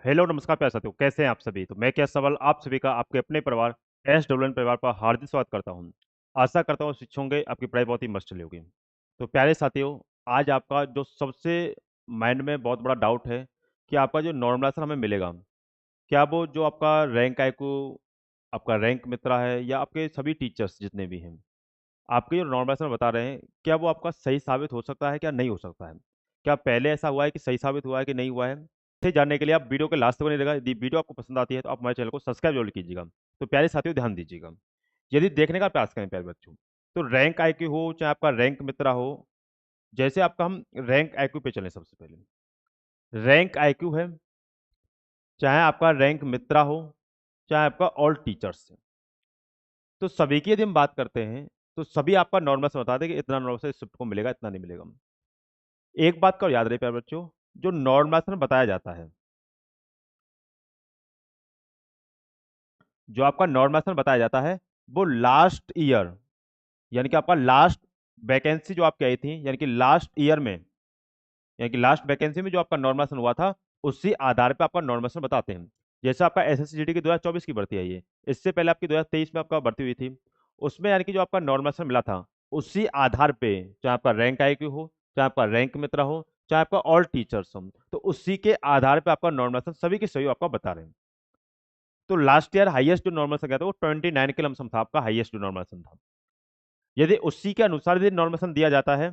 Hello नमस्कार प्यारे साथियों, कैसे हैं आप सभी। तो मैं क्या सवाल आप सभी का आपके अपने परिवार एस डब्ल्यू परिवार पर हार्दिक स्वागत करता हूं। आशा करता हूं शिक्षक होंगे आपकी पढ़ाई बहुत ही मस्त चली होगी। तो प्यारे साथियों, आज आपका जो सबसे माइंड में बहुत बड़ा डाउट है कि आपका जो नॉर्मलाइजेशन हमें मिलेगा, क्या वो जो आपका रैंक आईक्यू, आपका रैंक मित्रा है या आपके सभी टीचर्स जितने भी हैं, आपके जो नॉर्मलाइजेशन बता रहे हैं, क्या वो आपका सही साबित हो सकता है क्या नहीं हो सकता है। क्या पहले ऐसा हुआ है कि सही साबित हुआ है कि नहीं हुआ है। इसे जानने के लिए आप वीडियो के लास्ट तक बने रहेगा। यदि वीडियो आपको पसंद आती है तो आप हमारे चैनल को सब्सक्राइब जरूर कीजिएगा। तो प्यारे साथियों, ध्यान दीजिएगा। यदि देखने का प्रयास करें प्यारे बच्चों, तो रैंक आईक्यू हो चाहे आपका रैंक मित्रा हो, जैसे आपका हम रैंक आईक्यू पे चलें। सबसे पहले रैंक आईक्यू है, चाहे आपका रैंक मित्रा हो, चाहे आपका ऑल टीचर्स है, तो सभी की यदि हम बात करते हैं तो सभी आपका नॉर्मल से बता दें कि इतना नॉर्मल से इस शिफ्ट को मिलेगा, इतना नहीं मिलेगा। एक बात का और याद रहे प्यारे बच्चों, जो नॉर्मलाइजेशन बताया जाता है, जो आपका नॉर्मलाइजेशन बताया जाता है, वो लास्ट ईयर, यानी कि आपका लास्ट वैकेंसी जो आपकी आई थी, यानी कि लास्ट ईयर में, यानी कि लास्ट वैकेंसी में जो आपका नॉर्मलाइजेशन हुआ था, उसी आधार पर आपका नॉर्मलाइजेशन बताते हैं। जैसे आपका एसएससीजीडी की 2024 की भर्ती आई है, इससे पहले आपकी 2023 में आपका भर्ती हुई थी, उसमें यानी कि जो आपका नॉर्मलाइजेशन मिला था, उसी आधार पे चाहे आपका रैंक आईक्यू हो, चाहे आपका रैंक मित्रा हो, चाहे आपका ऑल टीचर्स हो, तो उसी के आधार पे आपका नॉर्मलाइजेशन सभी के सभी आपका बता रहे हैं। तो लास्ट ईयर हाईएस्ट जो नॉर्मलाइजेशन गया था वो 29 के लमसम था, आपका हाईएस्ट जो नॉर्मलाइजेशन था। यदि उसी के अनुसार यदि नॉर्मलाइजेशन दिया जाता है,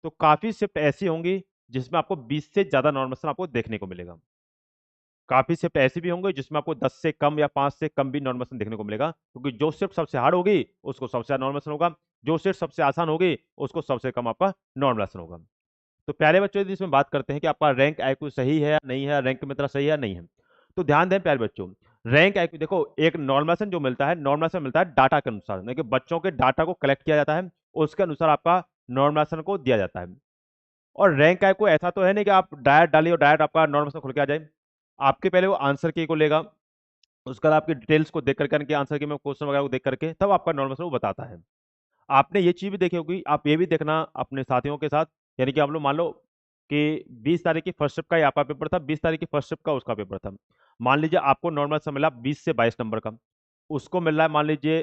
तो काफी शिफ्ट ऐसी होंगी जिसमें आपको 20 से ज्यादा नॉर्मलाइजेशन आपको देखने को मिलेगा। काफी शिफ्ट ऐसी भी होंगे जिसमें आपको 10 से कम या 5 से कम भी नॉर्मलाइजेशन देखने को मिलेगा, क्योंकि जो शिफ्ट सबसे हार्ड होगी उसको सबसे ज्यादा नॉर्मलाइजेशन होगा, जो शिफ्ट सबसे आसान होगी उसको सबसे कम आपका नॉर्मलाइजेशन होगा। तो प्यारे बच्चों, यदि इसमें बात करते हैं कि आपका रैंक आईक्यू सही है या नहीं है, रैंक मित्रा सही है या नहीं है, तो ध्यान दें प्यारे बच्चों। रैंक आईक्यू देखो, एक नॉर्मलाइजेशन जो मिलता है, नॉर्मलाइजेशन मिलता है डाटा के अनुसार, यानी कि बच्चों के डाटा को कलेक्ट किया जाता है, उसके अनुसार आपका नॉर्मलाइजेशन को दिया जाता है। और रैंक आईक्यू ऐसा तो है नहीं कि आप डायरेक्ट डालिए और डायरेक्ट आपका नॉर्मलाइजेशन खुल के आ जाए। आपके पहले वो आंसर की को लेगा, उसके बाद आपकी डिटेल्स को देख करके, आंसर की में क्वेश्चन वगैरह को देख करके तब आपका नॉर्मलाइजेशन वो बताता है। आपने ये चीज भी देखी होगी, आप ये भी देखना अपने साथियों के साथ, यानी कि आप लोग मान लो कि 20 तारीख की फर्स्ट शिफ्ट का आपका पेपर था, 20 तारीख की फर्स्ट शिफ्ट का उसका पेपर था। मान लीजिए आपको नॉर्मल से मिला 20 से 22 नंबर का, उसको मिल रहा है मान लीजिए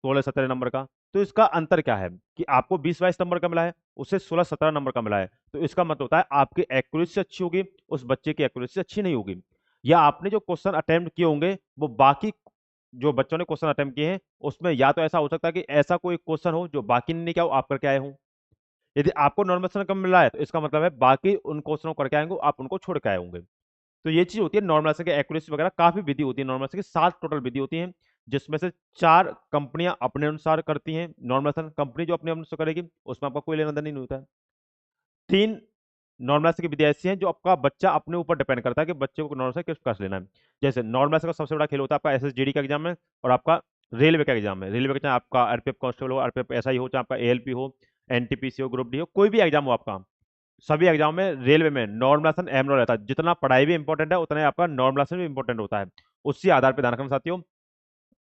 16-17 नंबर का। तो इसका अंतर क्या है कि आपको 20-22 नंबर का मिला है, उसे 16-17 नंबर का मिला है। तो इसका मतलब होता है आपकी एक्यूरेसी अच्छी होगी, उस बच्चे की एक्यूरेसी अच्छी नहीं होगी, या आपने जो क्वेश्चन अटेम्प्ट किए होंगे वो बाकी जो बच्चों ने क्वेश्चन अटेम्प्ट किए हैं उसमें या तो ऐसा हो सकता है कि ऐसा कोई क्वेश्चन हो जो बाकी ने नहीं किया हो, आप करके आए हो। यदि आपको नॉर्मल क्वेश्चन कम मिला है तो इसका मतलब है बाकी उन क्वेश्चनों को करके आएंगे, आप उनको छोड़ के आए होंगे। तो ये चीज होती है नॉर्मलाइजेशन की एक्यूरेसी वगैरह, काफी विधि होती है नॉर्मलाइजेशन की, 7 टोटल विधि होती है, जिसमें से 4 कंपनियां अपने अनुसार करती हैं नॉर्मलाइजेशन। कंपनी जो अपने अनुसार करेगी उसमें आपका कोई लेना देना नहीं होता है। 3 नॉर्मलाइजेशन की विधि ऐसी हैं जो आपका बच्चा अपने ऊपर डिपेंड करता है कि बच्चे को नॉर्मलाइजेशन किस प्रकार से लेना है। जैसे नॉर्मलाइजेशन का सबसे बड़ा खेल होता है आपका एसएसजीडी का एग्जाम में, और आपका रेलवे का एग्जाम में। रेलवे का चाहे आपका आरपीएफ कांस्टेबल हो, आरपीएफ एसआई हो, चाहे आपका एएलपी हो, एनटीपीसी हो, ग्रुप डी हो, कोई भी एग्जाम हो आपका, सभी एग्जाम में रेलवे में नॉर्मलाइजेशन अहम रोल रहता है। जितना पढ़ाई भी इंपॉर्टेंट है उतना ही आपका नॉर्मलाइजेशन भी इंपॉर्टेंट होता है। उसी आधार पर ध्यान रखना साथियों,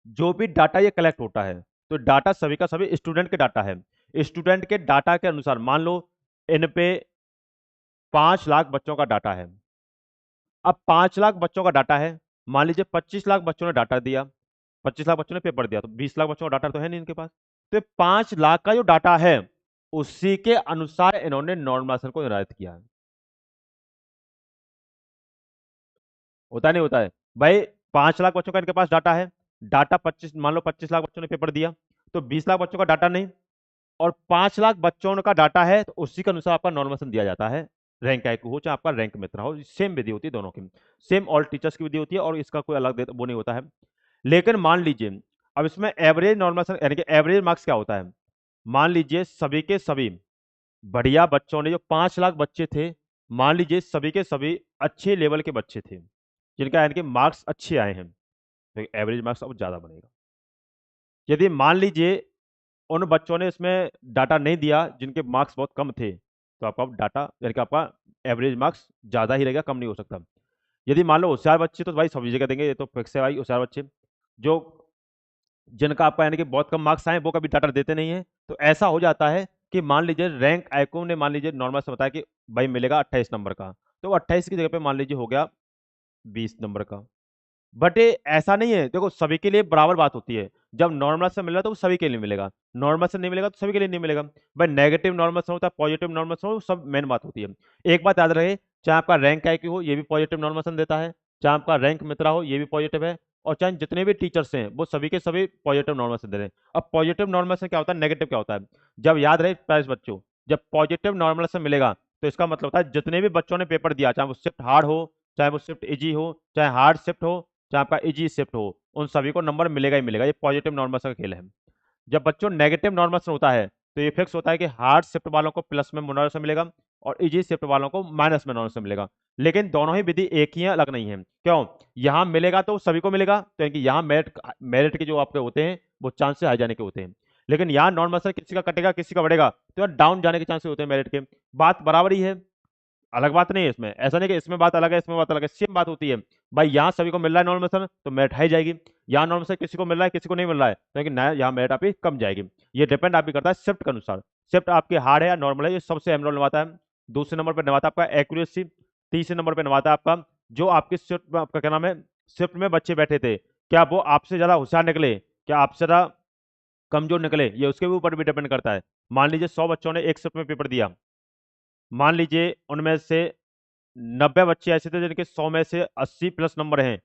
जो भी डाटा ये कलेक्ट होता है, तो डाटा सभी का सभी स्टूडेंट के डाटा है। स्टूडेंट के डाटा के अनुसार मान लो इन पे 5 लाख बच्चों का डाटा है। अब 5 लाख बच्चों का डाटा है, मान लीजिए 25 लाख बच्चों ने डाटा दिया, 25 लाख बच्चों ने पेपर दिया, तो 20 लाख बच्चों का डाटा तो है नहीं इनके पास। तो 5 लाख का जो डाटा है उसी के अनुसार इन्होंने नॉर्मलाइजेशन को निर्धारित किया है। होता नहीं होता है भाई, 5 लाख बच्चों का इनके पास डाटा है, डाटा 25, मान लो 25 लाख बच्चों ने पेपर दिया, तो 20 लाख बच्चों का डाटा नहीं, और 5 लाख बच्चों का डाटा है, तो उसी के अनुसार आपका नॉर्मलाइजेशन दिया जाता है। रैंक आईक्यू हो चाहे आपका रैंक मित्रा हो, सेम विधि होती है दोनों की, सेम ऑल टीचर्स की विधि होती है, और इसका कोई अलग वो नहीं होता है। लेकिन मान लीजिए, अब इसमें एवरेज नॉर्मलाइजेशन यानी कि एवरेज मार्क्स क्या होता है। मान लीजिए सभी के सभी बढ़िया बच्चों ने, जो 5 लाख बच्चे थे, मान लीजिए सभी के सभी अच्छे लेवल के बच्चे थे, जिनका यानी कि मार्क्स अच्छे आए हैं, तो एवरेज मार्क्स अब ज्यादा बनेगा। यदि मान लीजिए उन बच्चों ने इसमें डाटा नहीं दिया जिनके मार्क्स बहुत कम थे, तो आपका डाटा यानी कि आपका एवरेज मार्क्स ज्यादा ही रहेगा, कम नहीं हो सकता। यदि मान लो होशियार बच्चे, तो भाई सभी जगह देंगे, ये तो फिक्स है भाई। होशियार बच्चे जो, जिनका आपका यानी कि बहुत कम मार्क्स आए, वो कभी डाटा देते नहीं है। तो ऐसा हो जाता है कि मान लीजिए रैंक आईक्यू ने मान लीजिए नॉर्मल से बताया कि भाई मिलेगा 28 नंबर का, तो 28 की जगह पे मान लीजिए हो गया 20 नंबर का। बट ये ऐसा नहीं है, देखो सभी के लिए बराबर बात होती है। जब नॉर्मल से मिल रहा है तो वो सभी के लिए मिलेगा, नॉर्मल से नहीं मिलेगा तो सभी के लिए नहीं मिलेगा। भाई नेगेटिव नॉर्मल से होता है, पॉजिटिव नॉर्मल से हो, सब मेन बात होती है। एक बात याद रहे, चाहे आपका रैंक IQ हो ये भी पॉजिटिव नॉर्मल से देता है, चाहे आपका रैंक मित्रा हो ये भी पॉजिटिव है, और चाहे जितने भी टीचर्स हैं वो सभी के सभी पॉजिटिव नॉर्मल से दे रहे हैं। अब पॉजिटिव नॉर्मल से क्या होता है, नेगेटिव क्या होता है, जब याद रहे प्यारे बच्चों, जब पॉजिटिव नॉर्मल से मिलेगा तो इसका मतलब होता है जितने भी बच्चों ने पेपर दिया, चाहे वो शिफ्ट हार्ड हो, चाहे वो शिफ्ट इजी हो, चाहे हार्ड शिफ्ट हो, चाहे आपका इजी शिफ्ट हो, उन सभी को नंबर मिलेगा ही मिलेगा। ये पॉजिटिव नॉर्मल का खेल है। जब बच्चों नेगेटिव नॉर्मल से होता है तो ये फिक्स होता है कि हार्ड शिफ्ट वालों को प्लस में नॉर्मल से मिलेगा और इजी शिफ्ट वालों को माइनस में नॉर्मल से मिलेगा। लेकिन दोनों ही विधि एक ही है, अलग नहीं है। क्यों, यहाँ मिलेगा तो सभी को मिलेगा, तो यानी कि यहाँ मेरिट मेरिट के जो आपके होते हैं वो चांसेस हाई जाने के होते हैं। लेकिन यहाँ नॉर्मल से किसी का कटेगा किसी का बढ़ेगा तो यहाँ डाउन जाने के चांसेस होते हैं मेरिट के। बात बराबर ही है, अलग बात नहीं है इसमें, ऐसा नहीं कि इसमें बात अलग है इसमें बात अलग है, सेम बात होती है। भाई यहाँ सभी को मिल रहा है नॉर्मल से तो मेरिट हाई जाएगी, यहाँ नॉर्मल से किसी को मिल रहा है किसी को नहीं मिल रहा है तो नया यहाँ मेरिट आपकी कम जाएगी। ये डिपेंड आपकी करता है शिफ्ट के अनुसार, शिफ्ट आपकी हार्ड है या नॉर्मल है, ये सबसे अहम रोल निभाता है। दूसरे नंबर पर निभाता है आपका एक्यूरेसी, तीसरे नंबर पर निभाता है आपका जो आपकी शिफ्ट में आपका क्या नाम है, शिफ्ट में बच्चे बैठे थे क्या वो आपसे ज्यादा होशियार निकले, क्या आपसे ज्यादा कमजोर निकले, ये उसके ऊपर भी डिपेंड करता है। मान लीजिए 100 बच्चों ने एक शिफ्ट में पेपर दिया, मान लीजिए उनमें से 90 बच्चे ऐसे थे जिनके 100 में से 80 प्लस नंबर हैं,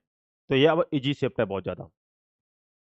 तो ये अब इजी शिफ्ट है बहुत ज्यादा।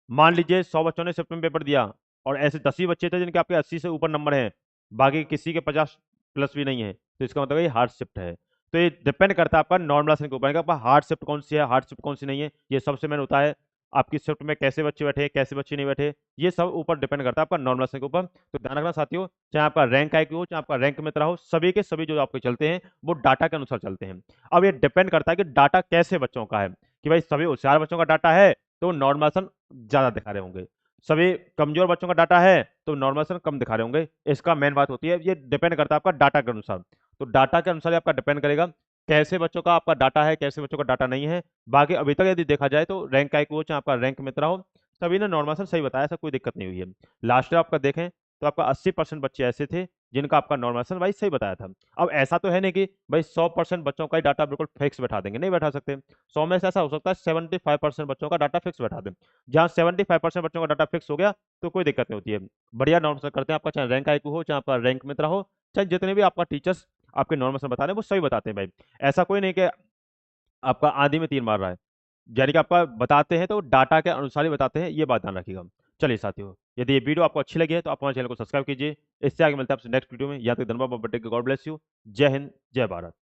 मान लीजिए 100 बच्चों ने शिफ्ट में पेपर दिया और ऐसे 10 ही बच्चे थे जिनके आपके 80 से ऊपर नंबर हैं, बाकी किसी के 50 प्लस भी नहीं है, तो इसका मतलब ये हार्ड शिफ्ट है। तो ये डिपेंड करता है आपका नॉर्मलाइजेशन के ऊपर कि आपका हार्ड शिफ्ट कौन सी है, हार्ड शिफ्ट कौन सी नहीं है, ये सबसे मेन होता है। आपकी शिफ्ट में कैसे बच्चे बैठे कैसे बच्चे नहीं बैठे, ये सब ऊपर डिपेंड करता है आपका नॉर्मलाइजेशन के ऊपर। तो ध्यान रखना साथियों, चाहे आपका रैंक IQ हो चाहे आपका रैंक मित्रा हो, सभी के सभी जो आपके चलते हैं वो डाटा के अनुसार चलते हैं। अब ये डिपेंड करता है कि डाटा कैसे बच्चों का है, कि भाई सभी होशियार बच्चों का डाटा है तो नॉर्मलाइजेशन ज्यादा दिखा रहे होंगे, सभी कमजोर बच्चों का डाटा है तो नॉर्मलाइजेशन कम दिखा रहे होंगे। इसका मेन बात होती है, ये डिपेंड करता है आपका डाटा के अनुसार। तो डाटा के अनुसार ही आपका डिपेंड करेगा कैसे बच्चों का आपका डाटा है कैसे बच्चों का डाटा नहीं है। बाकी अभी तक यदि देखा जाए तो रैंक का एक वो चाहे आपका रैंक मित्रा हो, सभी ने नॉर्मलाइजेशन सही बताया, ऐसा कोई दिक्कत नहीं हुई है। लास्ट ईयर आपका देखें तो आपका 80% बच्चे ऐसे थे जिनका आपका नॉर्मलाइजेशन भाई सही बताया था। अब ऐसा तो है नहीं कि भाई 100% बच्चों का ही डाटा बिल्कुल फिक्स बैठा देंगे, नहीं बैठा सकते। 100 में से ऐसा हो सकता है 75% बच्चों का डाटा फिक्स बैठा दें। जहाँ 75% बच्चों का डाटा फिक्स हो गया तो कोई दिक्कत नहीं होती है, बढ़िया नॉर्मल करते हैं। आपका चाहे रैंक IQ हो चाहे आपका रैंक मित्रा हो, चाहे जितने भी आपका टीचर्स आपके नॉर्मल बता रहे हैं वो सही बताते हैं भाई। ऐसा कोई नहीं कि आपका आंधी में तीर मार रहा है, यानी कि आपका बताते हैं तो डाटा के अनुसार ही बताते हैं, ये बात ध्यान रखिएगा। चलिए साथियों, यदि ये वीडियो आपको अच्छी लगी है तो आप हमारे चैनल को सब्सक्राइब कीजिए। इससे आगे मिलते हैं आपसे नेक्स्ट वीडियो में। या तो धन्यवाद, गॉड ब्लेस यू, जय हिंद जय भारत।